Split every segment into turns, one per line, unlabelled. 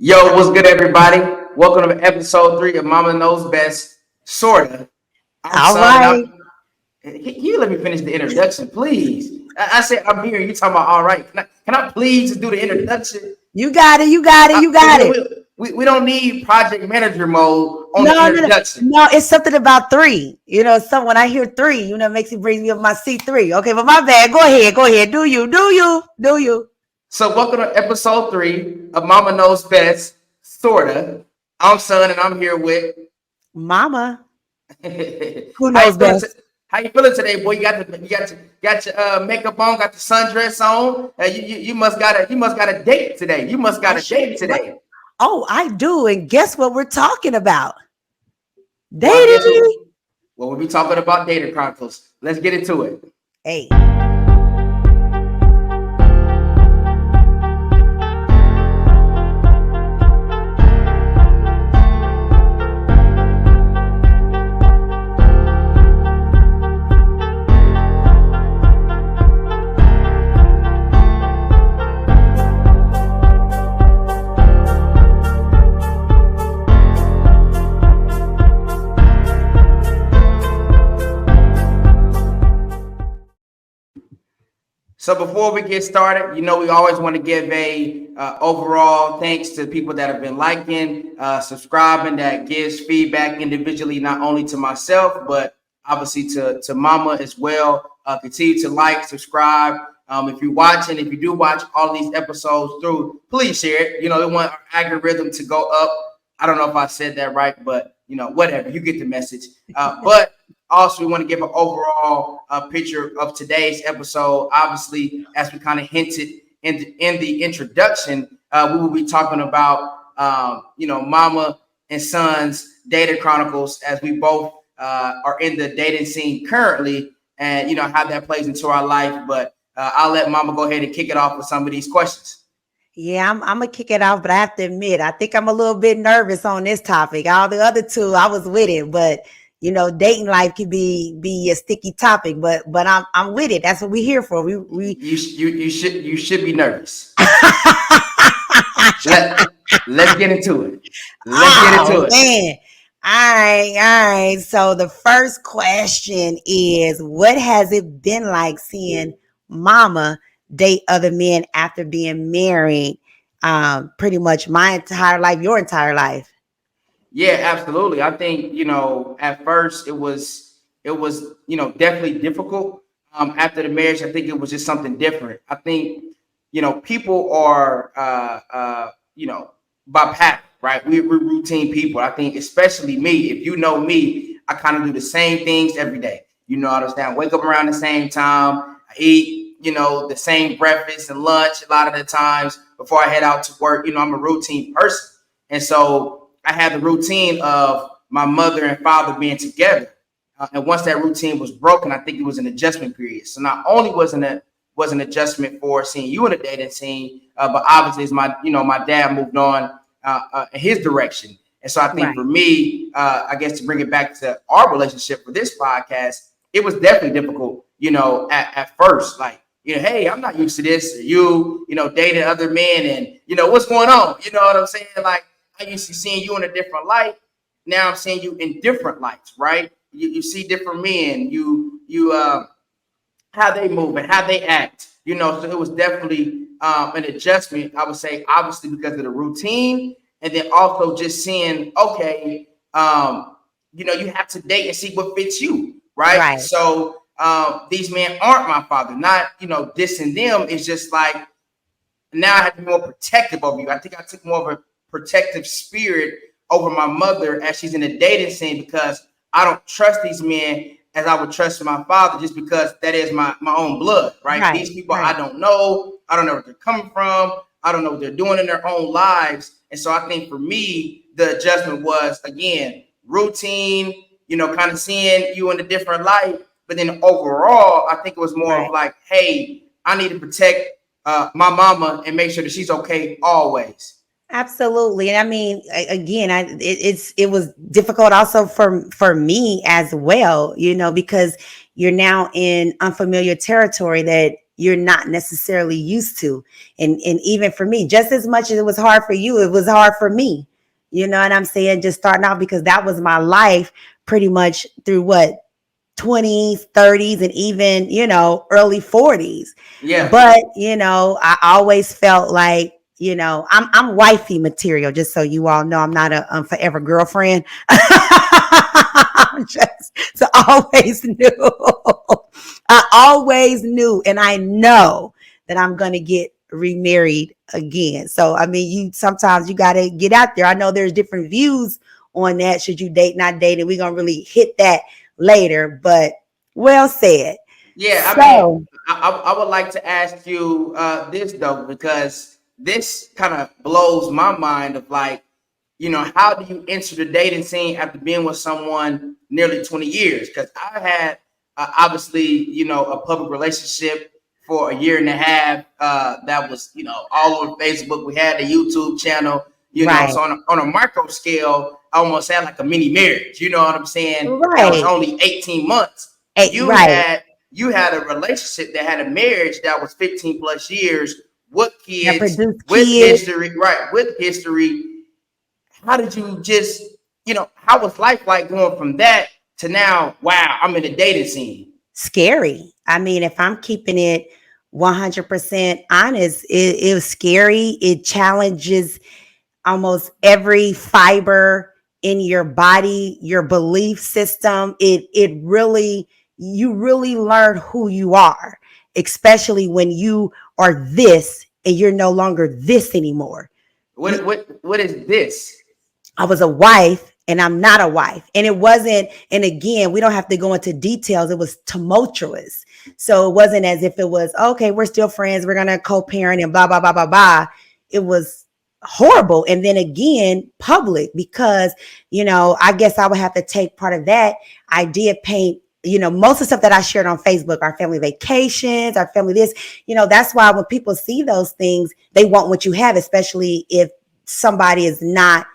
Yo, what's good, everybody? Welcome to episode 3 of Momma Knows Best, Sorta. I'm
All
Son, and
right.
you let me finish the introduction, please. I said I'm here. You talking about all right? Can I please just do the introduction?
You got it. You got it.
I,
You got it.
we don't need project manager mode on the
No, no, no.
introduction.
No, it's something about three. So when I hear three, it makes it brings me up my C3. Okay, but my bad. Go ahead. Go ahead. Do you.
So welcome to episode 3 of Momma Knows Best, Sorta. I'm Son, and I'm here with.
Mama, who
How you
knows
feeling?
best?
How you feeling today, boy? You got your makeup on, got the sundress on. You must got a date today. You must got
I
a
sure
date
do. What?
today.
Oh, I do. And guess what we're talking about?
Well, guess what?
Dating.
Well, we'll be talking about Data Chronicles. Let's get into it.
Hey.
So before we get started, we always want to give a overall thanks to people that have been liking, subscribing, that gives feedback individually, not only to myself, but obviously to Mama as well. Continue to like, subscribe. If you're watching, if you do watch all these episodes through, please share it. We want our algorithm to go up. I don't know if I said that right, but whatever. You get the message. But also, we want to give an overall picture of today's episode. Obviously, as we kind of hinted in the introduction, we will be talking about, Mama and Son's Data Chronicles, as we both are in the dating scene currently, and how that plays into our life. But I'll let Mama go ahead and kick it off with some of these questions.
Yeah, I'm gonna kick it off, but I have to admit, I think I'm a little bit nervous on this topic. All the other two, I was with it, but dating life could be a sticky topic. But I'm with it. That's what we're here for.
You should be nervous. Let's get into it. Let's get into it.
Man. All right. So the first question is, what has it been like seeing Mama date other men after being married? Pretty much my entire life, your entire life.
Yeah, absolutely. I think, at first it was definitely difficult. After the marriage, I think it was just something different. I think, people are, by pattern, right? We're routine people. I think, especially me, if you know me, I kind of do the same things every day. Understand? Wake up around the same time, I eat, the same breakfast and lunch a lot of the times before I head out to work. I'm a routine person. And so I had the routine of my mother and father being together. And once that routine was broken, I think it was an adjustment period. So not only was an adjustment for seeing you in the dating scene, but obviously as my dad moved on in his direction. And so I think for me, I guess to bring it back to our relationship for this podcast, it was definitely difficult, at first. Like, hey, I'm not used to this. Dating other men and, what's going on? You know what I'm saying? Like, I used to seeing you in a different light. Now I'm seeing you in different lights, right? You see different men. How they move and how they act. So it was definitely an adjustment. I would say, obviously, because of the routine, and then also just seeing, okay, you have to date and see what fits you, right?
Right.
So these men aren't my father. Not dissing them. It's just like now I have to be more protective of you. I think I took more of a protective spirit over my mother as she's in the dating scene, because I don't trust these men as I would trust my father, just because that is my own blood, right? These people I don't know. I don't know where they're coming from. I don't know what they're doing in their own lives. And so I think for me, the adjustment was, again, routine, kind of seeing you in a different light. But then overall, I think it was more of like, hey, I need to protect my mama and make sure that she's okay always.
Absolutely. And I mean, again, it was difficult also for me as well, because you're now in unfamiliar territory that you're not necessarily used to. And even for me, just as much as it was hard for you, it was hard for me. You know what I'm saying? Just starting out, because that was my life pretty much through what, 20s, 30s, and even, early 40s.
Yeah.
But, I always felt like, I'm wifey material, just so you all know. I'm not a forever girlfriend. I'm just, so I always knew. I always knew, and I know that I'm going to get remarried again. So, I mean, sometimes you got to get out there. I know there's different views on that. Should you date, not date? And we're going to really hit that later, but well said.
Yeah, I mean,
So,
I would like to ask you this though, because this kind of blows my mind of like, how do you enter the dating scene after being with someone nearly 20 years? Because I had obviously, a public relationship for a year and a half. That was, all over Facebook. We had a YouTube channel,
right,
so on a micro scale, I almost had like a mini marriage. You know what I'm saying? That was
right,
only 18 months. You
right.
had you had a relationship that had a marriage that was 15 plus years with
That
kids,
produce
with
kids.
history, right? With history. How did you just, how was life like going from that to now? Wow, I'm in the dating scene.
Scary. I mean, if I'm keeping it 100% honest, it was scary. It challenges almost every fiber in your body, your belief system. It really, you really learn who you are, especially when you are this and you're no longer this anymore. You,
What is this?
I was a wife and I'm not a wife. And it wasn't, and again, we don't have to go into details. It was tumultuous. So it wasn't as if it was, okay, we're still friends, we're gonna co-parent and blah, blah, blah, blah, blah. It was horrible. And then again, public, because, I guess I would have to take part of that. I did paint, most of the stuff that I shared on Facebook, our family vacations, our family this, that's why when people see those things, they want what you have, especially if somebody is not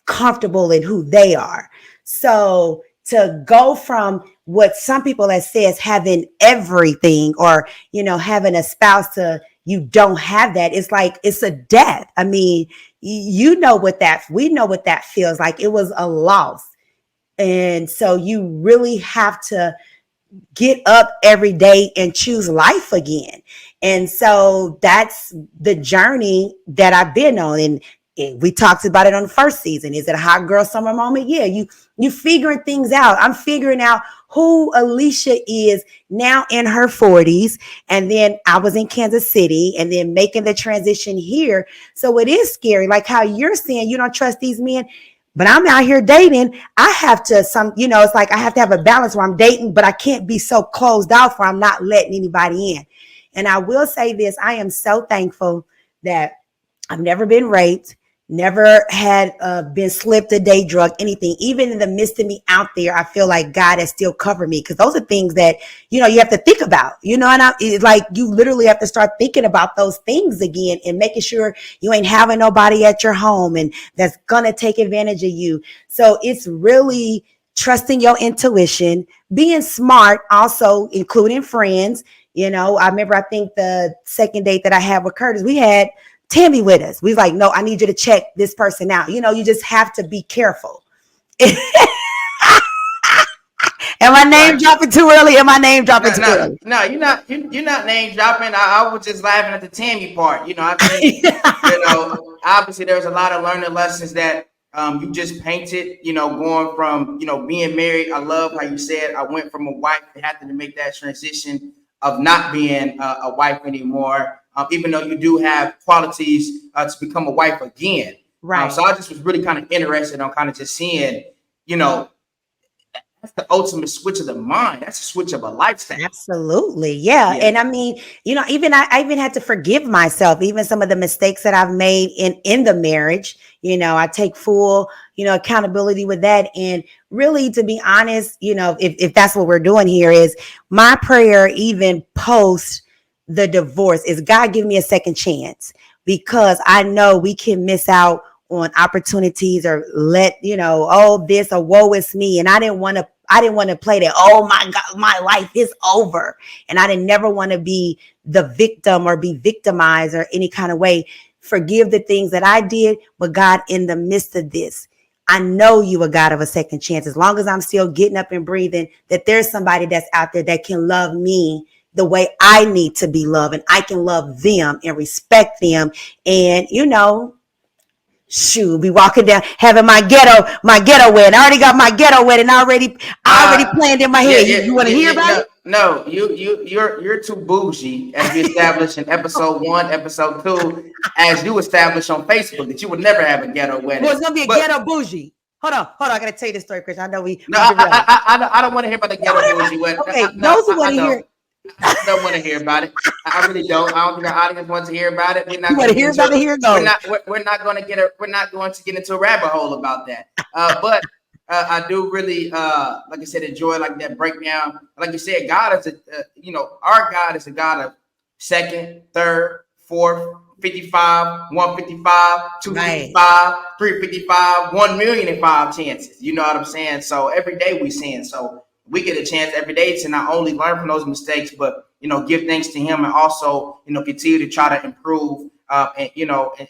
comfortable in who they are. So to go from what some people have said having everything, or having a spouse, to you don't have that, it's like it's a death. I mean, we know what that feels like. It was a loss. And so you really have to get up every day and choose life again. And so that's the journey that I've been on. And we talked about it on the first season. Is it a hot girl summer moment? Yeah, you figuring things out. I'm figuring out who Alicia is now in her 40s. And then I was in Kansas City and then making the transition here. So it is scary. Like how you're saying you don't trust these men. But I'm out here dating. I have to it's like I have to have a balance where I'm dating, but I can't be so closed off where I'm not letting anybody in. And I will say this, I am so thankful that I've never been raped, never had been slipped a day drug, anything. Even in the midst of me out there, I feel like God has still covered me, because those are things that, you have to think about, and it's like you literally have to start thinking about those things again and making sure you ain't having nobody at your home and that's going to take advantage of you. So it's really trusting your intuition, being smart, also including friends. I remember, I think the second date that I had with Curtis, we had Tammy with us. We was like, no, I need you to check this person out. You just have to be careful. Am I name
Right.
dropping too early? Am I name dropping
No,
too
no,
early?
no. You're not name dropping. I was just laughing at the Tammy part. I think obviously there's a lot of learning lessons that you just painted. Going from being married. I love how you said I went from a wife to having to make that transition of not being a wife anymore. Even though you do have qualities to become a wife again.
Right.
So I just was really kind of interested on kind of just seeing, you know, that's the ultimate switch of the mind. That's a switch of a lifestyle.
Absolutely. Yeah.
Yeah.
And I mean, even I even had to forgive myself, even some of the mistakes that I've made in the marriage. I take full, accountability with that. And really, to be honest, if that's what we're doing here, is my prayer, even post the divorce, is God give me a second chance, because I know we can miss out on opportunities, or let, oh, this, or woe is me. And I didn't want to play that, oh my God, my life is over. And I didn't never want to be the victim or be victimized or any kind of way. Forgive the things that I did, but God, in the midst of this, I know you a God of a second chance. As long as I'm still getting up and breathing, that there's somebody that's out there that can love me the way I need to be loved, and I can love them and respect them. And shoot, be walking down, having my ghetto wedding. I already got my ghetto wedding I already planned in my
Yeah,
head.
yeah,
You want to
yeah,
hear
yeah.
about
No,
it?
no, you're too bougie, as we established in episode 1, episode 2, as you established on Facebook that you would never have a ghetto
Well,
wedding.
it's gonna be a
But
ghetto bougie. Hold on. I gotta tell you this story, Chris. I know
no,
we derailed.
I don't want to hear about the ghetto bougie wedding.
Okay,
No,
those who want
I
to hear,
don't. I don't want to hear about it. I really don't. I don't think our audience wants to hear about it. We're
you
not going
want
to
to
get
hear
into
about it,
it.
here it goes.
We're not going to get into a rabbit hole about that. But I do really, like I said, enjoy like that breakdown. Like you said, God is our God is a God of second, third, fourth, 55, 155,
Right.
255, 355, 1,000,005 chances. You know what I'm saying? So every day we sin. So we get a chance every day to not only learn from those mistakes, but give thanks to Him, and also continue to try to improve. And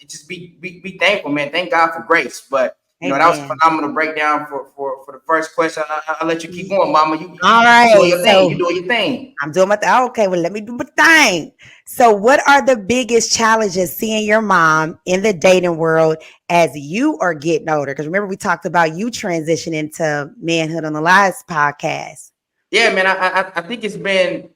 just be thankful, man. Thank God for grace. But that was a
Amen.
phenomenal breakdown for the first question. I'll let you keep going, Mama. You
All
doing
right.
your thing. You
So
doing your thing.
I'm doing my thing. Okay, well, let me do my thing. So, what are the biggest challenges seeing your mom in the dating world as you are getting older? Because remember, we talked about you transitioning to manhood on the last podcast.
Yeah, man. I think it's been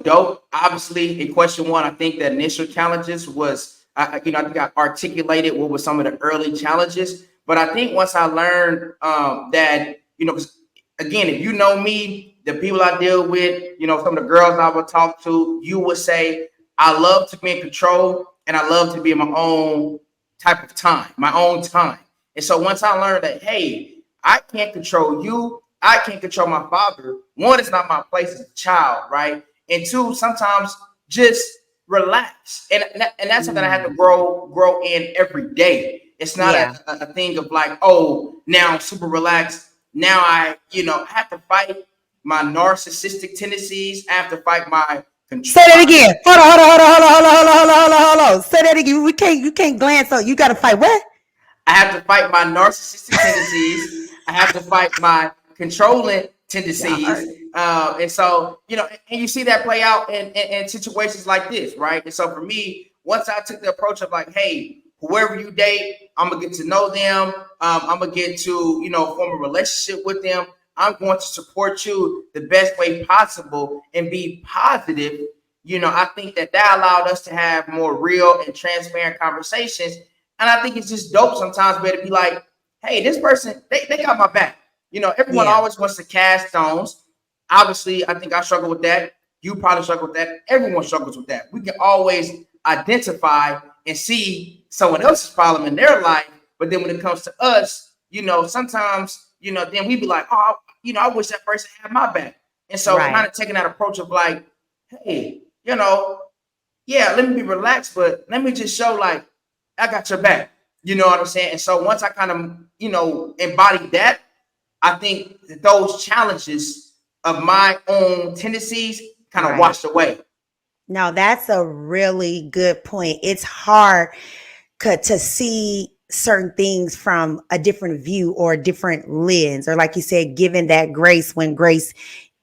dope. Obviously, in question 1, I think the initial challenges was I think I articulated what were some of the early challenges. But I think once I learned that 'cause again, if you know me, the people I deal with, some of the girls I would talk to, you would say I love to be in control and I love to be in my own type of time, my own time. And so once I learned that, hey, I can't control you, I can't control my father. One, it's not my place as a child, right? And two, sometimes just relax, and that's something I have to
Mm,
grow in every day. It's not
yeah.
a thing of like, oh, now I'm super relaxed. Now I have to fight my narcissistic tendencies. I have to fight my
Say
control.
that again. Hold on. Say that again. You can't glance on. You got to fight what?
I have to fight my narcissistic tendencies. I have to fight my controlling
Y'all
tendencies.
heard.
And so, and you see that play out in situations like this, right? And so for me, once I took the approach of like, hey, whoever you date, I'm going to get to know them. I'm going to get to, form a relationship with them. I'm going to support you the best way possible and be positive. I think that allowed us to have more real and transparent conversations. And I think it's just dope sometimes better to be like, hey, this person, they got my back. Everyone
Yeah.
always wants to cast stones. Obviously, I think I struggle with that. You probably struggle with that. Everyone struggles with that. We can always identify and see someone else's problem in their life. But then when it comes to us, sometimes, then we be like, oh, I wish that person had my back. And so kind
Right.
of taking that approach of like, hey, yeah, let me be relaxed, but let me just show like I got your back. You know what I'm saying? And so once I kind of, embodied that, I think that those challenges of my own tendencies kind of
Right.
washed away.
No, that's a really good point. It's hard to see certain things from a different view or a different lens, or like you said, given that grace when grace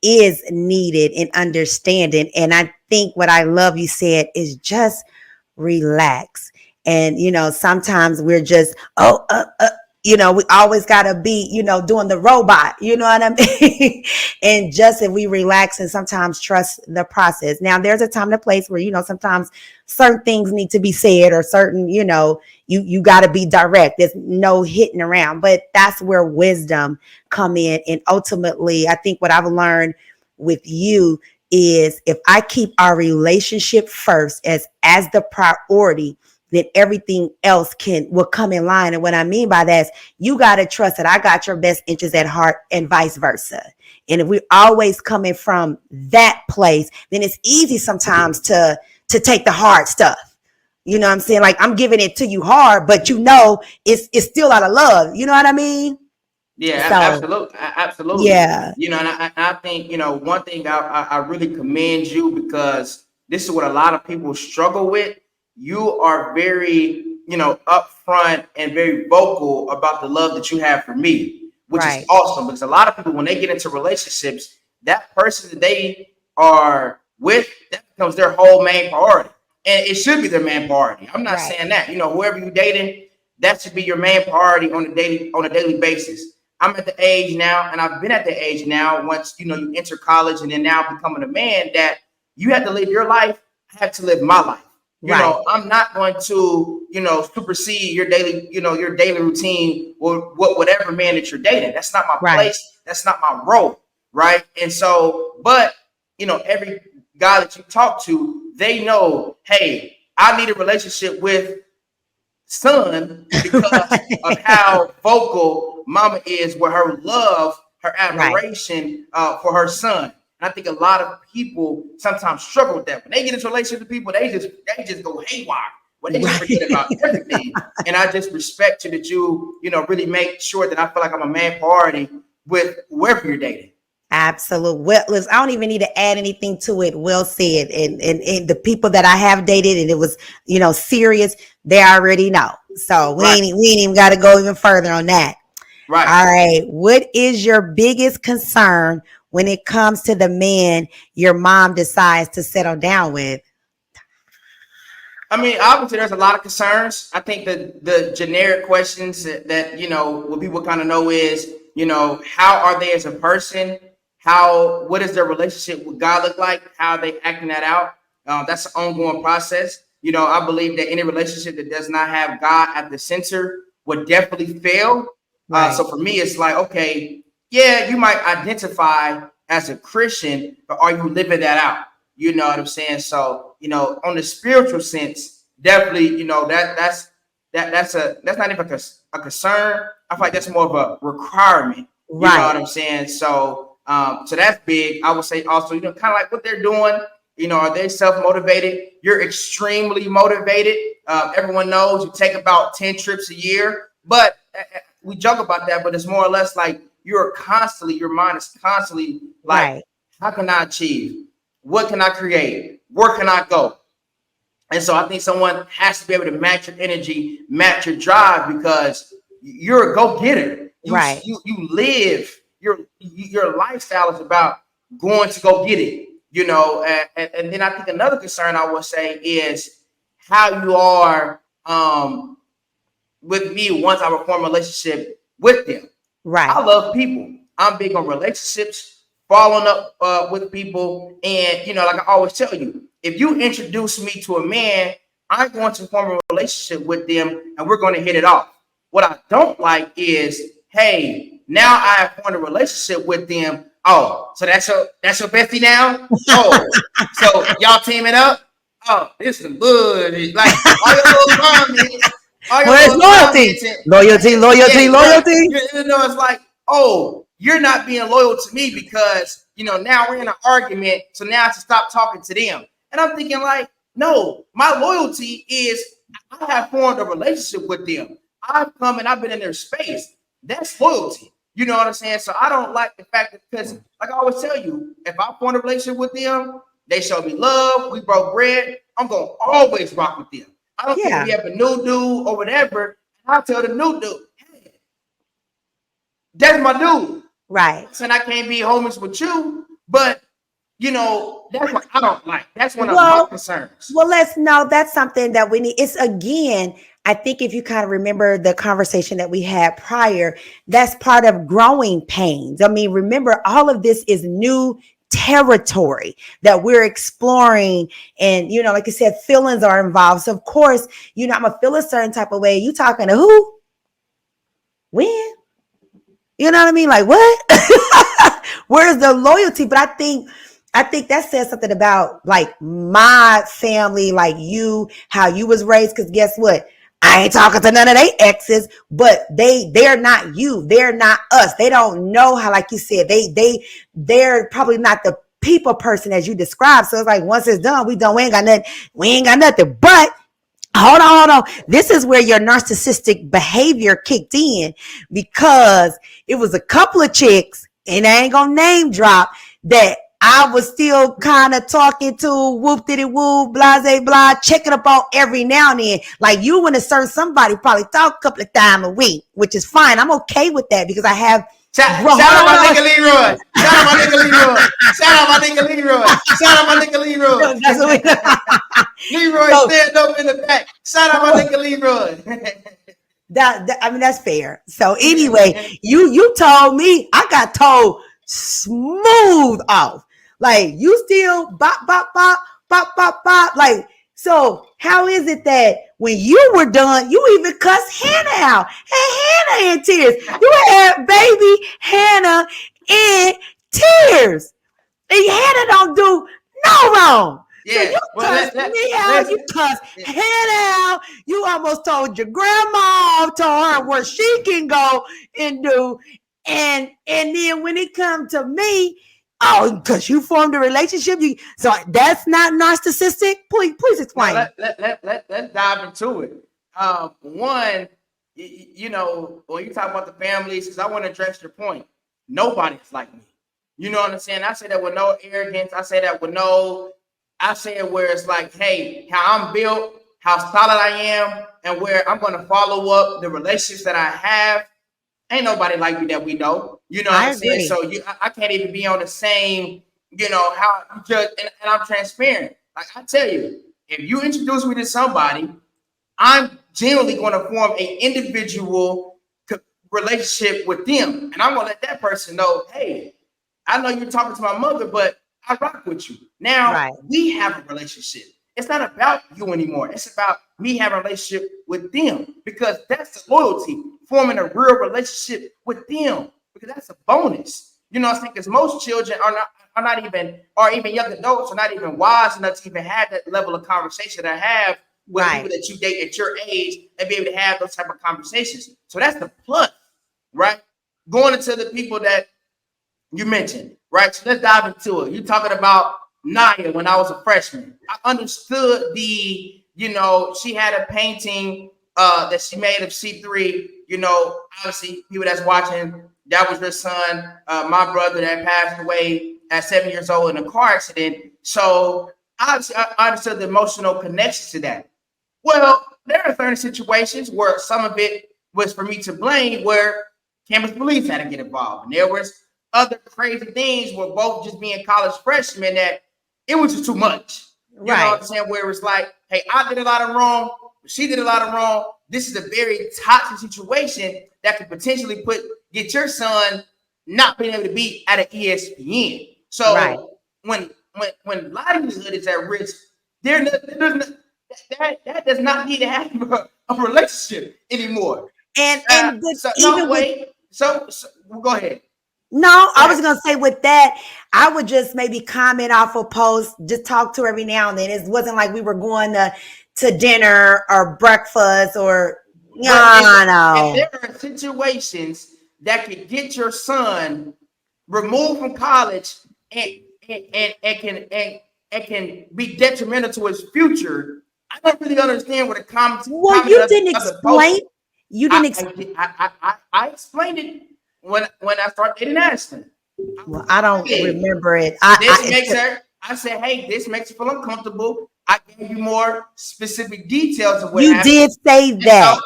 is needed and understanding. And I think what I love you said is just relax. And sometimes we're just we always got to be doing the robot, you know what I mean? And just if we relax and sometimes trust the process. Now there's a time and a place where sometimes certain things need to be said, or certain you got to be direct. There's no hitting around, but that's where wisdom come in. And ultimately I think what I've learned with you is, if I keep our relationship first as the priority, then everything else will come in line. And what I mean by that is, you got to trust that I got your best interest at heart, and vice versa. And if we're always coming from that place, then it's easy sometimes to take the hard stuff. You know what I'm saying? Like, I'm giving it to you hard, but it's still out of love. You know what I mean?
Yeah,
So
absolutely, absolutely.
yeah,
And I think one thing I really commend you because this is what a lot of people struggle with. You are very upfront and very vocal about the love that you have for me, which is
right,
awesome. Because a lot of people, when they get into relationships, that person that they are with, that becomes their whole main priority, and it should be their main priority. I'm not
right,
saying that. Whoever you dating, that should be your main priority on a daily basis. I'm at the age now, and I've been at the age now. Once you enter college, and then now becoming a man, that you have to live your life. I have to live my life.
right,
I'm not going to supersede your daily routine or whatever man that you're dating. That's not my
right,
place. That's not my role, right? And so, but every guy that you talk to, they know, hey, I need a relationship with Son because of
right,
how vocal Mama is with her love, her
right.
admiration for her son. And I think a lot of people sometimes struggle with that. When they get into relationships with people, they just go haywire. Well, they just forget about
Right.
everything. And I just respect you that you really make sure that I feel like I'm a man priority with whoever you're dating.
Absolute. Well, listen, I don't even need to add anything to it. Well said. And the people that I have dated and it was, serious, they already know. So we
Right,
ain't even got to go even further on that.
right.
All right. What is your biggest concern when it comes to the man your mom decides to settle down with?
I mean, obviously, there's a lot of concerns. I think that the generic questions that what people kind of know is, how are they as a person? What does their relationship with God look like? How are they acting that out? That's an ongoing process. I believe that any relationship that does not have God at the center would definitely fail.
Right.
So for me, it's like, okay, yeah, you might identify as a Christian, but are you living that out? You know what I'm saying? So, on the spiritual sense, definitely, that's not even a concern. I feel like that's more of a requirement. You know
Right.
what I'm saying? So that's big. I would say also, kind of like what they're doing. Are they self-motivated? You're extremely motivated. Everyone knows you take about 10 trips a year, but we joke about that, but it's more or less like your mind is constantly like,
Right.
how can I achieve? What can I create? Where can I go? And so I think someone has to be able to match your energy, match your drive because you're a go-getter. You
Right.
you you live your lifestyle is about going to go get it. And then I think another concern I would say is how you are with me once I reform a relationship with them.
Right.
I love people. I'm big on relationships, following up with people, and like I always tell you, if you introduce me to a man, I'm going to form a relationship with them, and we're going to hit it off. What I don't like is, hey, now I have formed a relationship with them. Oh, so that's your bestie now. Oh, so y'all teaming up. Oh, this is good. Like all your little comments, all your
Where's
little
loyalty?
comments, and
Loyalty,
yeah,
loyalty,
right.
loyalty.
It's like, oh, you're not being loyal to me because now we're in an argument, so now I have to stop talking to them. And I'm thinking like, no, my loyalty is I have formed a relationship with them. I've come and I've been in their space. That's loyalty. You know what I'm saying? So I don't like the fact that because, like I always tell you, if I form a relationship with them, they show me love. We broke bread. I'm gonna always rock with them. I don't care if
Yeah.
we have a new dude or whatever. I'll tell the new dude, hey, that's my dude.
Right.
And I can't be homies with you, but that's what I don't like. That's one of my
Well,
concerns.
well, let's know that's something that we need. It's again, I think if you kind of remember the conversation that we had prior, that's part of growing pains. I mean, remember, all of this is new territory that we're exploring. And, like you said, feelings are involved. So, of course, I'm going to feel a certain type of way. You talking to who? When? You know what I mean? Like what? Where's the loyalty? But I think that says something about like my family, like you, how you was raised. Because guess what? I ain't talking to none of they exes, but they're not you. They're not us. They don't know how, like you said, they're probably not the people person as you described. So it's like once it's done, we done. We ain't got nothing. We ain't got nothing. But hold on. This is where your narcissistic behavior kicked in because it was a couple of chicks, and I ain't gonna name drop, that I was still kind of talking to, whoop diddy whoop, blase blah, checking up on every now and then. Like you want to serve somebody, probably talk a couple of times a week, which is fine. I'm okay with that because I have.
Shout out my nigga Leroy. Shout out my nigga Leroy. Shout out my nigga Leroy. Shout out my nigga Leroy.
That's what
Leroy
So-
stand up in the back. Shout out my nigga Leroy.
that I mean that's fair. So anyway, you told me, I got told smooth off. Like you still bop bop bop bop bop bop. Like so, how is it that when you were done, you even cussed Hannah out? Had Hannah in tears. You had baby Hannah in tears, and Hannah don't do no wrong.
Yeah,
So you cussed me out, you cussed Hannah out, you almost told your grandma, told her where she can go and do, and then when it comes to me, oh, because you formed a relationship, so that's not narcissistic. Please explain.
No, let's dive into it. One, you know, when you talk about the families, because I want to address your point. Nobody's like me. You know what I'm saying? I say that with no arrogance. I say that with no. I say it where it's like, hey, how I'm built, how solid I am, and where I'm going to follow up the relationships that I have. Ain't nobody like me that we know. You know what I'm saying? So I can't even be on the same, you know, how you judge, and I'm transparent. Like I tell you, if you introduce me to somebody, I'm generally going to form an individual relationship with them. And I'm going to let that person know, hey, I know you're talking to my mother, but I rock with you. Now we have a relationship. It's not about you anymore. It's about me having a relationship with them, because that's the loyalty, forming a real relationship with them, because that's a bonus. You know what I'm saying? Because most children are not even, or even young adults are not even wise enough to even have that level of conversation that I have with people that you date at your age and be able to have those type of conversations. So that's the plus, right? Going into the people that you mentioned, right? So let's dive into it. You're talking about Naya when I was a freshman. I understood the, you know, she had a painting that she made of C3. You know, obviously, people that's watching, that was your son, my brother that passed away at 7 years old in a car accident. So obviously, I understood the emotional connection to that. Well, there are certain situations where some of it was for me to blame, where campus police had to get involved. And there was other crazy things where both just being college freshmen that it was just too much. You know what I'm saying? Where it was like, hey, I did a lot of wrong. She did a lot of wrong. This is a very toxic situation that could potentially get your son not being able to be at an ESPN. So when livelihood is at risk, that does not need to have a relationship anymore.
And
so go ahead.
No, I was going to say with that, I would just maybe comment off a post, just talk to her every now and then. It wasn't like we were going to dinner or breakfast or, no.
And there are situations that could get your son removed from college and can be detrimental to his future. I don't really understand what the comments.
Well, you didn't explain. You didn't explain.
I explained it when I started dating Ashley.
Well, I don't remember it.
I said, hey, this makes you feel uncomfortable. I gave you more specific details of what
you
happened.
did say that.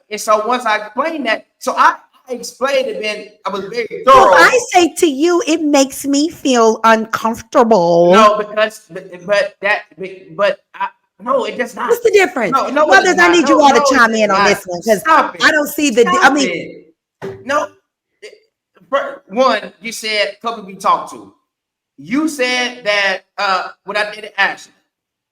And so once I explained that, so I explained it, and I was very thorough.
Well, I say to you, it makes me feel uncomfortable.
No, because no, it does not.
What's the difference?
No,
Mothers, I need you all to chime in on this one, because I don't see
one, you said a couple we talked to. You said that when I dated Ashley,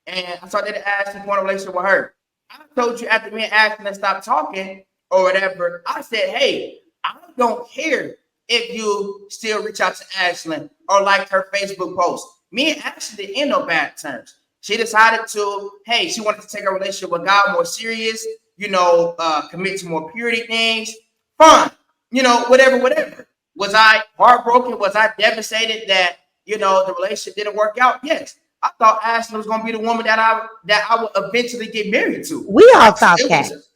and I started dating Ashley, want a relationship with her. I told you after me and Ashley stopped talking or whatever, I said, hey, I don't care if you still reach out to Ashley or like her Facebook post. Me and Ashley didn't end no bad terms. She decided to, hey, she wanted to take her relationship with God more serious, you know, commit to more purity things. Fine. You know, whatever. Was I heartbroken? Was I devastated that, you know, the relationship didn't work out? Yes. I thought Ashley was gonna be the woman that I would eventually get married to.
We all thought
It
that.
was,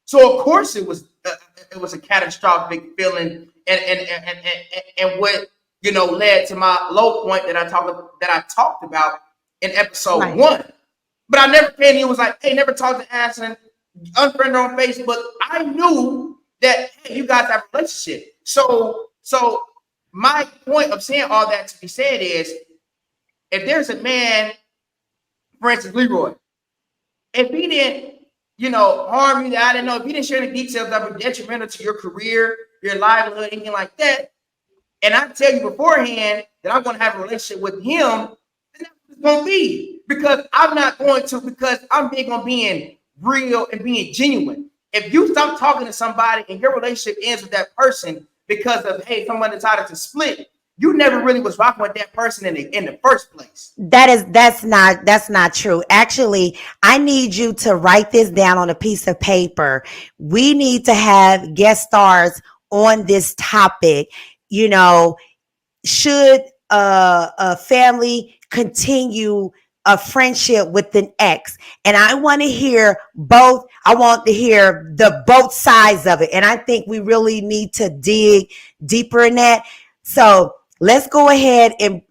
so of course it was a catastrophic feeling, and what led to my low point that I talked about in episode
Right.
1. But I never came to you and was like, hey, never talk to Ashley, unfriend her on Facebook. I knew that, hey, you guys have a relationship. So my point of saying all that to be said is, if there's a man, for instance, Leroy, if he didn't, harm you, I didn't know, if he didn't share any details that were detrimental to your career, your livelihood, anything like that, and I tell you beforehand that I'm going to have a relationship with him, then that's what it's going to be. Because I'm not going to, because I'm big on being real and being genuine. If you stop talking to somebody and your relationship ends with that person because of, hey, someone decided to split, you never really was rocking with that person in the first place.
That's not true. Actually, I need you to write this down on a piece of paper. We need to have guest stars on this topic. Should a family continue a friendship with an ex? And I want to hear both. I want to hear the both sides of it. And I think we really need to dig deeper in that. So let's go ahead and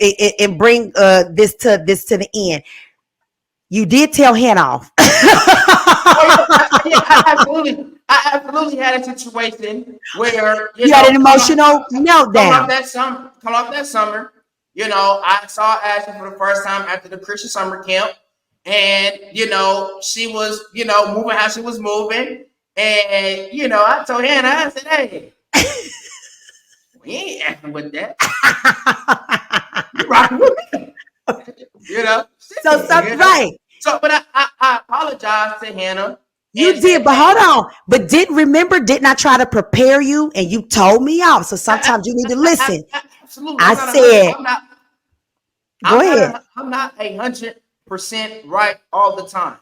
bring this to the end. You did tell Hannah off.
I absolutely had a situation where
you had an emotional meltdown.
Come off that summer. I saw Ashley for the first time after the Christian summer camp, and she was moving how she was moving, and I told Hannah, I said, hey, we ain't acting with that. You rocking with me.
So something right.
So, but I apologize to Hannah.
You did, but hold on. But didn't I try to prepare you and you told me off? So sometimes you need to listen.
Absolutely.
Go ahead.
I'm not 100% right all the time.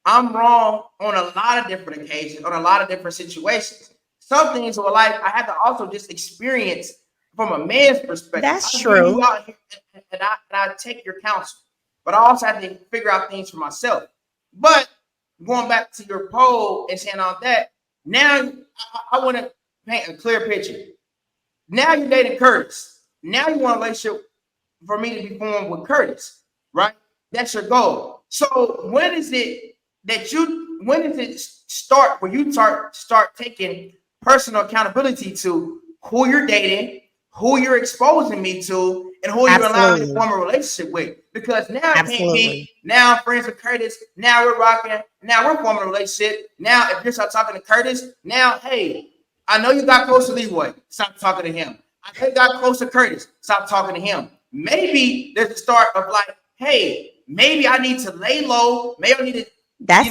I'm wrong on a lot of different occasions, on a lot of different situations. Some things in life I had to also just experience from a man's perspective.
That's true.
And I take your counsel, but I also have to figure out things for myself. But going back to your poll and saying all that, now I want to paint a clear picture. Now you're dating Curtis. Now you want a relationship for me to be formed with Curtis, right? That's your goal. So when does it start where you start taking personal accountability to who you're dating, who you're exposing me to, and who you're allowing me to form a relationship with? Because now it can't be, now I'm friends with Curtis, now we're rocking, now we're forming a relationship. Now if you start talking to Curtis, now, hey, I know you got close to Leroy, stop talking to him. I know you got close to Curtis, stop talking to him. Maybe there's a start of like, hey, maybe I need to lay low, maybe I need to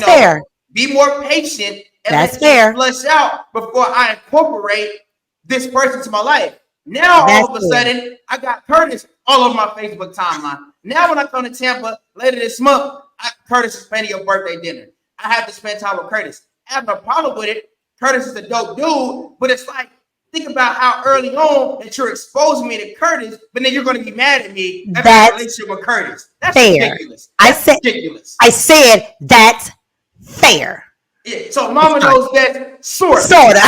fair.
Be more patient and
that's fair.
Flush out before I incorporate this person into my life. Now all of a sudden, I got Curtis all over my Facebook timeline. Now when I come to Tampa later this month, Curtis is planning your birthday dinner. I have to spend time with Curtis. I have no problem with it. Curtis is a dope dude, but it's like, think about how early on that you're exposing me to Curtis, but then you're going to be mad at me after a relationship with Curtis. That's fair. Ridiculous. Ridiculous.
I said that's fair.
Yeah. So Momma Knows that Sorta.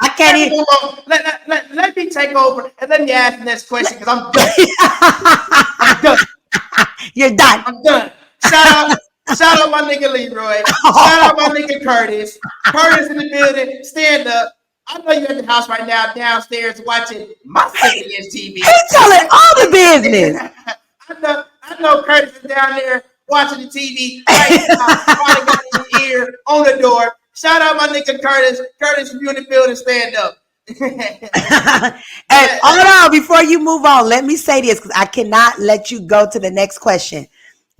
I can't even.
Let me take over and let me ask the next question because I'm done. I'm done.
You're done.
I'm done. Shout out my nigga Leroy. Shout out my nigga Curtis. Curtis in the building. Stand up. I know you're at the house right now, downstairs watching my 70-inch TV.
He's telling all the business.
I know Curtis is down there watching the TV right now. Probably got his ear on the door. Shout out my nigga Curtis. Curtis, if you in the building, stand up.
And hold on, before you move on, let me say this because I cannot let you go to the next question.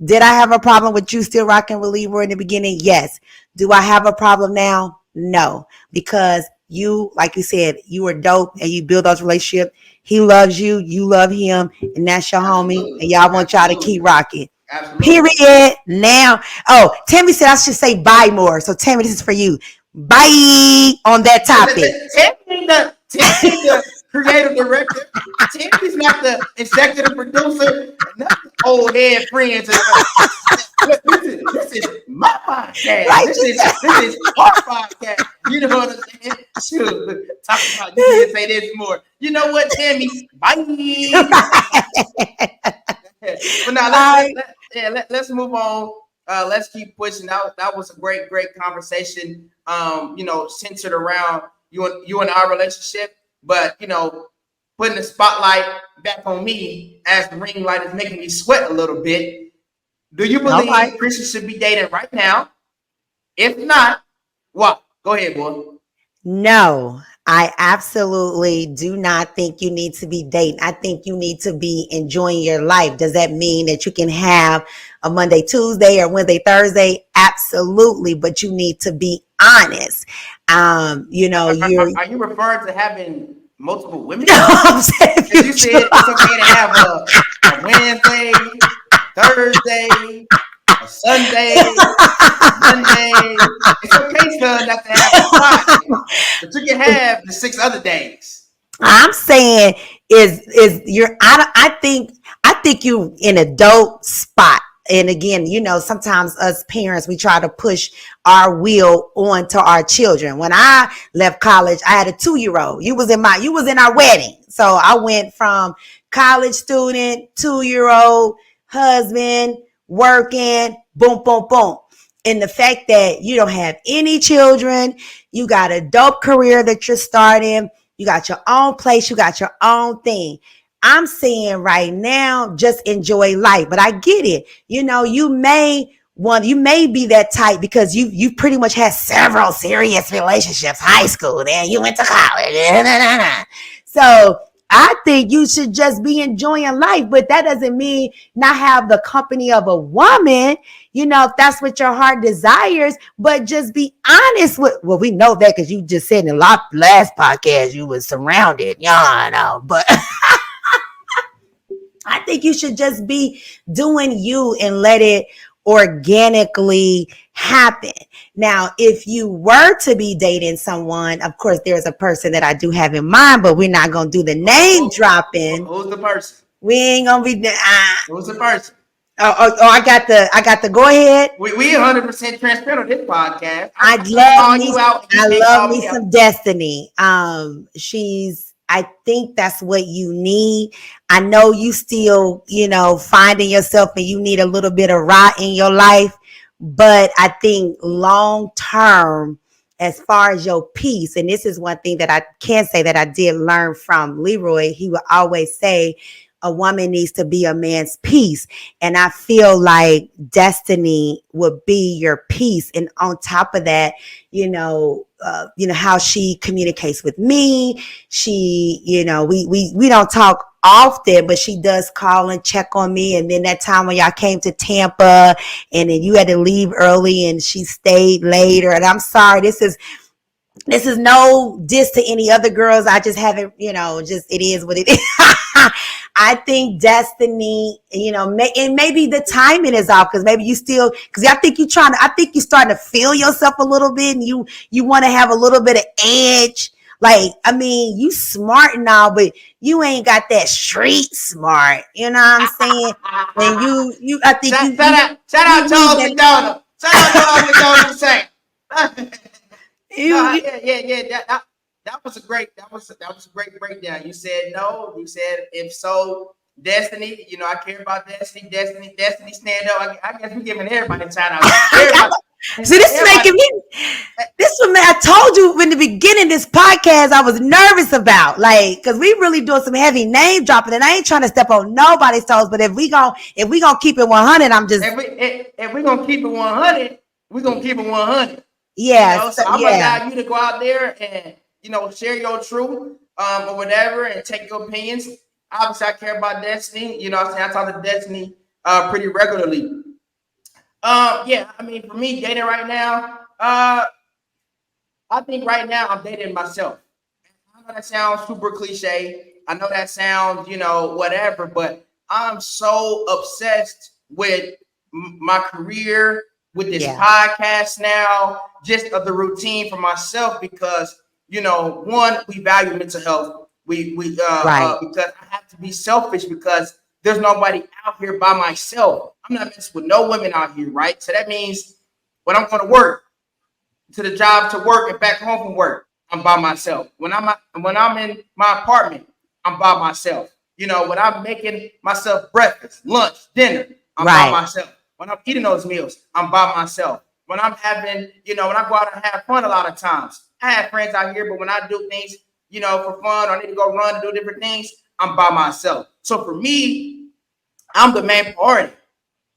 Did I have a problem with you still rocking with Leroy in the beginning? Yes. Do I have a problem now? No. Because you, like you said, you were dope and you build those relationships. He loves you, you love him, and that's your homie. And y'all want y'all to keep rocking.
Absolutely.
Period. Now, Tammy said I should say bye more. So Tammy, this is for you. Bye on that topic.
creative director. Timmy's not the executive producer. Nothing old head friends. Look, this is my podcast.
Like
This is our podcast. You know what I'm saying? Shoot, talk about you can say this more. You know what, Timmy? Bye. But now let's move on. Let's keep pushing. That was a great conversation. Centered around you and our relationship. But putting the spotlight back on me as the ring light is making me sweat a little bit. Do you believe Christians should be dating right now? If not, what? Go ahead, boy.
No, I absolutely do not think you need to be dating. I think you need to be enjoying your life. Does that mean that you can have a Monday, Tuesday, or Wednesday, Thursday? Absolutely, but you need to be honest.
Are you referring to having multiple women?
No, I'm saying
you said it's okay to have a Wednesday, Thursday, a Sunday, Monday. It's okay, son, not to have a Friday, but you can have the 6 other days.
I'm saying is you're. I think you in a dope spot. And again, sometimes us parents, we try to push our will onto our children. When I left college, I had a 2-year-old. You was in our wedding. So I went from college student, 2-year-old, husband, working, boom, boom, boom. And the fact that you don't have any children, you got a dope career that you're starting, you got your own place, you got your own thing. I'm saying right now, just enjoy life. But I get it. You may be that type because you pretty much had several serious relationships, high school, then you went to college. So I think you should just be enjoying life, but that doesn't mean not have the company of a woman, if that's what your heart desires, but just be honest with, well, we know that because you just said in the last podcast, you was surrounded, but I think you should just be doing you and let it organically happen. Now, if you were to be dating someone, of course, there's a person that I do have in mind, but we're not going to do the name dropping.
Who's the person?
We ain't going to be.
Who's the person?
Oh, I got the go ahead.
We 100% transparent on this podcast.
I love me some Destiny. I think that's what you need. I know you still, finding yourself and you need a little bit of rot in your life. But I think long term, as far as your peace, and this is one thing that I can say that I did learn from Leroy. He would always say, a woman needs to be a man's peace. And I feel like Destiny would be your peace. And on top of that, how she communicates with me. She, we don't talk often, but she does call and check on me. And then that time when y'all came to Tampa and then you had to leave early and she stayed later. And I'm sorry, this is no diss to any other girls. I just haven't, it is what it is. I think Destiny, and maybe the timing is off because maybe you still, because I think you're starting to feel yourself a little bit and you want to have a little bit of edge. Like, I mean, you smart and all, but you ain't got that street smart. You know what I'm saying? And I think
shout out Charles McDonald. Shout out Charles McDonald saying. That was a great breakdown. You said no. You said if so, Destiny. I care about Destiny. Destiny, stand up. I guess we're giving everybody a shout out.
See, this is making me. This one, I told you in the beginning of this podcast, I was nervous about, because we really doing some heavy name dropping, and I ain't trying to step on nobody's toes. But if we gonna keep it 100, I'm just.
If we gonna keep it 100, we gonna keep it 100.
Yeah.
So I'm gonna allow you to go out there and share your truth, or whatever, and take your opinions. Obviously, I care about Destiny. I talk to Destiny pretty regularly. For me, dating right now, I think right now I'm dating myself. I know that sounds super cliche. I know that sounds, whatever, but I'm so obsessed with my career, with this podcast now, just of the routine for myself because, one, we value mental health.
Right.
Because I have to be selfish because there's nobody out here by myself. I'm not messing with no women out here, right? So that means when I'm going to work, to the job, to work, and back home from work, I'm by myself. When I'm in my apartment, I'm by myself. You know, when I'm making myself breakfast, lunch, dinner, I'm by
Right.
myself. When I'm eating those meals, I'm by myself. When I'm having, when I go out and have fun a lot of times, I have friends out here, but when I do things, for fun, or I need to go run and do different things, I'm by myself. So for me, I'm the main priority.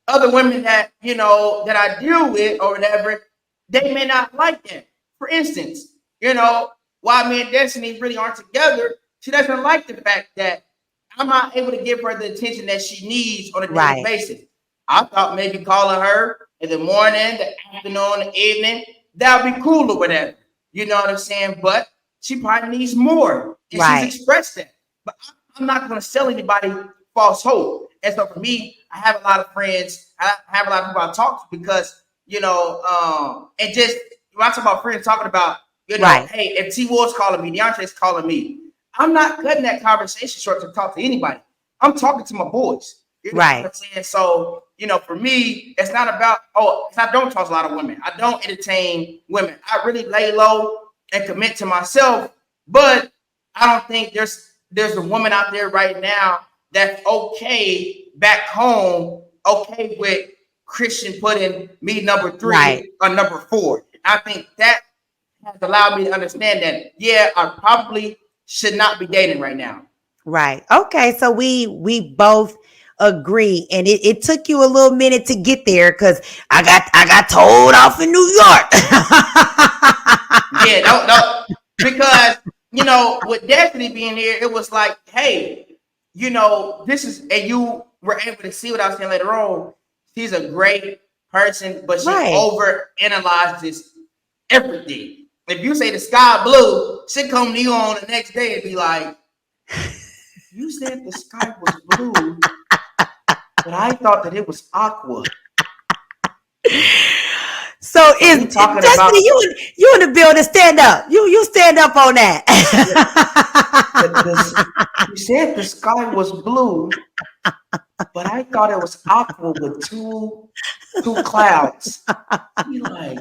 Other women that that I deal with or whatever, they may not like that. For instance, why me and Destiny really aren't together, she doesn't like the fact that I'm not able to give her the attention that she needs on a daily
Right.
basis. I thought maybe calling her in the morning, the afternoon, the evening, that would be cool or whatever. You know what I'm saying? But she probably needs more. And she's
Right.
expressed that. But I'm not going to sell anybody false hope. And so for me, I have a lot of friends. I have a lot of people I talk to because, and just when I talk about friends, talking about,
Right.
hey, if T Ward's calling me, DeAndre's calling me, I'm not cutting that conversation short to talk to anybody. I'm talking to my boys. You know
Right.
what I'm saying? So, for me, it's not about, I don't talk to a lot of women. I don't entertain women. I really lay low and commit to myself. But I don't think there's a woman out there right now that's okay back home, okay with Christian putting me number 3
Right.
or number 4. I think that has allowed me to understand that, yeah, I probably should not be dating right now.
Right. Okay. So we both agree, and it took you a little minute to get there because I got told off in New York.
Yeah, no, because with Destiny being here, it was like, hey, this is, and you were able to see what I was saying later on. She's a great person, but she
Right.
over analyzes everything. If you say the sky blue, she come to you on the next day and be like, you said the sky was blue, but I thought that it was aqua.
So
So we talking about
Destiny, you in the building, stand up. You stand up on that.
you said the sky was blue, but I thought it was aqua with two clouds. Be like,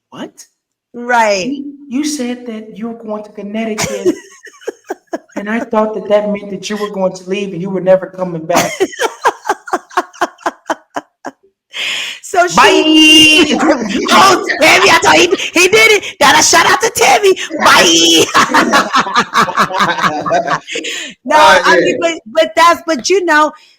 what?
Right.
You said that you were going to Connecticut, and I thought that meant that you were going to leave and you were never coming back.
So
Bye.
Oh, Tammy, I thought he did it. Got a shout out to Tammy. Bye. No, I mean, but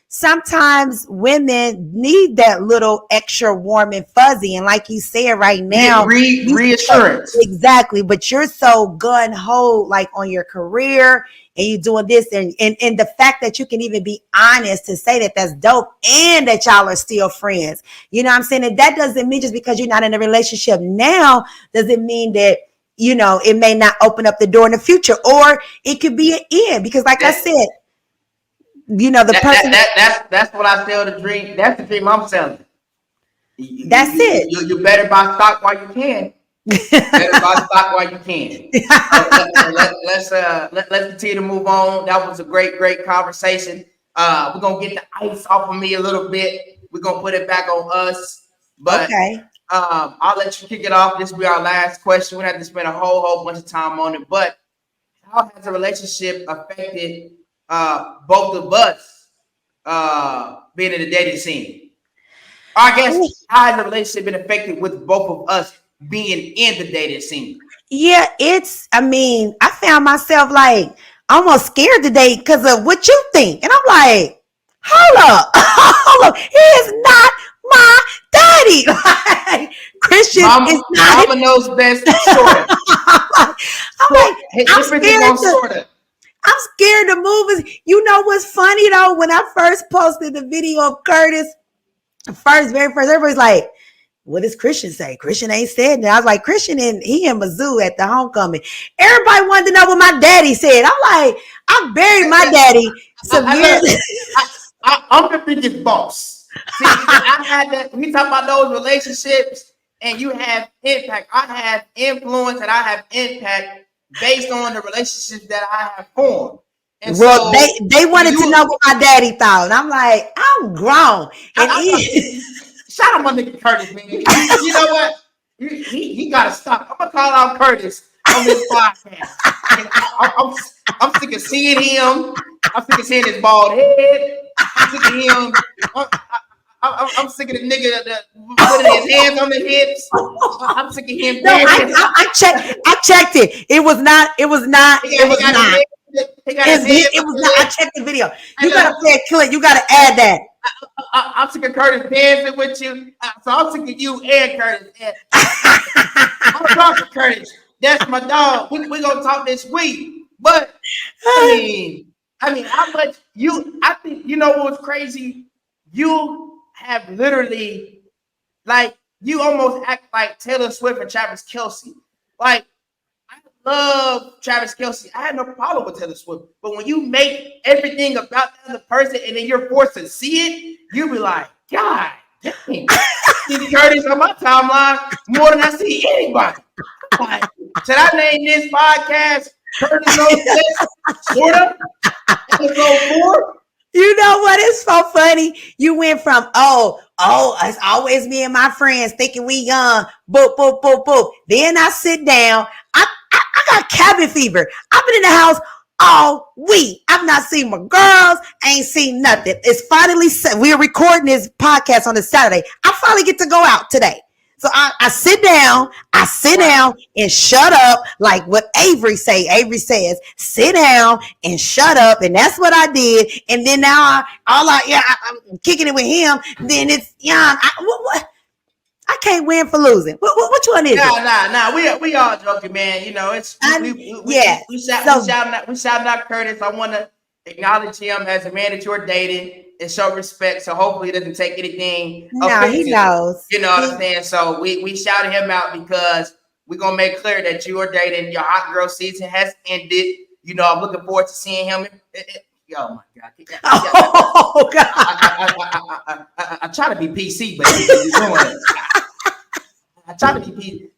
sometimes women need that little extra warm and fuzzy. And like you said right now,
reassurance.
Exactly. But you're so gun ho like on your career and you doing this and the fact that you can even be honest to say that that's dope and that y'all are still friends. You know what I'm saying? And that doesn't mean just because you're not in a relationship now, doesn't mean that it may not open up the door in the future, or it could be an end because like I said, the person
that's what I sell the dream. That's the dream I'm selling.
That's it.
You better buy stock while you can. Better buy stock while you can. Let's continue to move on. That was a great conversation. We're gonna get the ice off of me a little bit. We're gonna put it back on us. But
okay.
I'll let you kick it off. This will be our last question. We don't have to spend a whole bunch of time on it. But how has a relationship affected both of us being in the dating scene? Or I guess how has the relationship been affected with both of us being in the dating scene?
Yeah, I found myself like almost scared today because of what you think. And I'm like, hold up, hold up. He is not my daddy. Like, Christian is not.
Momma Knows best. Sorta.
I'm scared
Sorta.
I'm scared to move. You know what's funny though? When I first posted the video of Curtis, very first, everybody's like, what does Christian say? Christian ain't said that. I was like, Christian he in Mizzou at the homecoming. Everybody wanted to know what my daddy said. I'm like, I buried my daddy some years.
I'm the biggest boss. See, I had that. We talk about those relationships, and you have impact. I have influence, and I have impact based on the relationships that I have formed. And
Well,
so
they wanted to
you,
know what my daddy thought. And I'm like, I'm grown. And
shout out my nigga Curtis, man. You know what? He got to stop. I'm gonna call out Curtis on this podcast. I'm sick of seeing him. I'm sick of seeing his bald head. I'm sick of him. I'm sick of the nigga that putting his hands on the hips. I'm sick of him
no,
dancing.
I checked it. It was not. It was not. It was not.
He got his hands.
It was not. I checked the video. You gotta play a clip. You gotta add that.
I'm sick of Curtis dancing with you. So I'm sick of you and Curtis. I'm talking Curtis. That's my dog. We're gonna talk this week. But I mean, how much I think you know what's crazy? You have literally you almost act like Taylor Swift and Travis Kelce. Like, I love Travis Kelce. I had no problem with Taylor Swift. But when you make everything about the other person and then you're forced to see it, you be like, God dang. See Curtis on my timeline more than I see anybody. Like, should I name this podcast Curtis Knows This? Sorta? Episode 4?
You know what is so funny? You went from, it's always me and my friends thinking we young. Boop, boop, boop, boop. Then I sit down. I got cabin fever. I've been in the house all week. I've not seen my girls. Ain't seen nothing. It's finally, we're recording this podcast on a Saturday. I finally get to go out today. So I sit down and shut up, like what Avery says, sit down and shut up. And that's what I did. And then now I'm kicking it with him. Then it's, I can't win for losing. Which one is it?
Nah. We all joking, man. You know, it's we shouting out Curtis. I want to acknowledge him as a man that you're dating and show respect. So hopefully he doesn't take anything.
No, he knows.
You know what I'm saying? So we shouted him out because we're gonna make clear that you are dating. Your hot girl season has ended. You know, I'm looking forward to seeing him. Oh my God! Oh God! I try to be PC, but I try to be PC.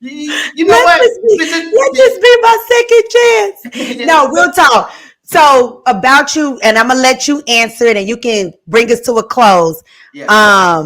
You know what?
Let this be my second chance. No, we'll talk. So about you, and I'm gonna let you answer it, and you can bring us to a close. Yeah.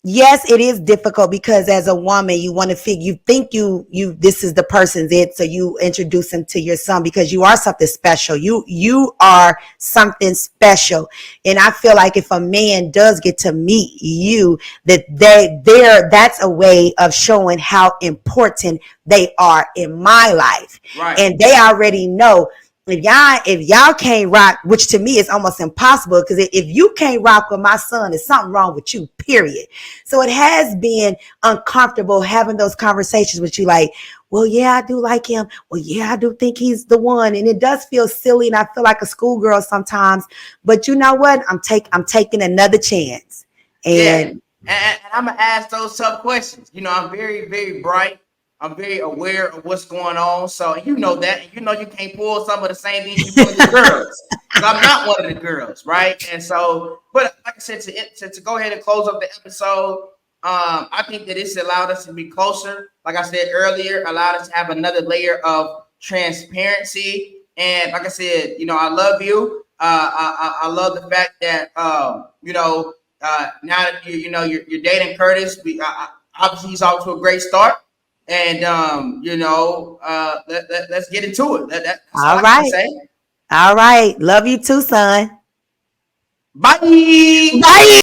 Yes, it is difficult because as a woman, you want to figure, you think you this is the person's it, so you introduce him to your son because you are something special. You are something special, and I feel like if a man does get to meet you, that's a way of showing how important they are in my life, right? And they already know. If y'all can't rock, which to me is almost impossible, because if you can't rock with my son, there's something wrong with you, period. So it has been uncomfortable having those conversations with you, like, well, yeah, I do like him. Well, yeah, I do think he's the one. And it does feel silly, and I feel like a schoolgirl sometimes. But you know what? I'm taking another chance. And
I'm gonna ask those tough questions. You know, I'm very, very bright. I'm very aware of what's going on. So you know that. And you know you can't pull some of the same things you do with the girls. I'm not one of the girls, right? And so, but like I said, to go ahead and close up the episode, I think that it's allowed us to be closer. Like I said earlier, allowed us to have another layer of transparency. And like I said, you know, I love you. I love the fact that now that you're dating Curtis, obviously he's off to a great start. And let's get into it. That's all I can say.
All right. Love you too, son.
Bye.
Bye.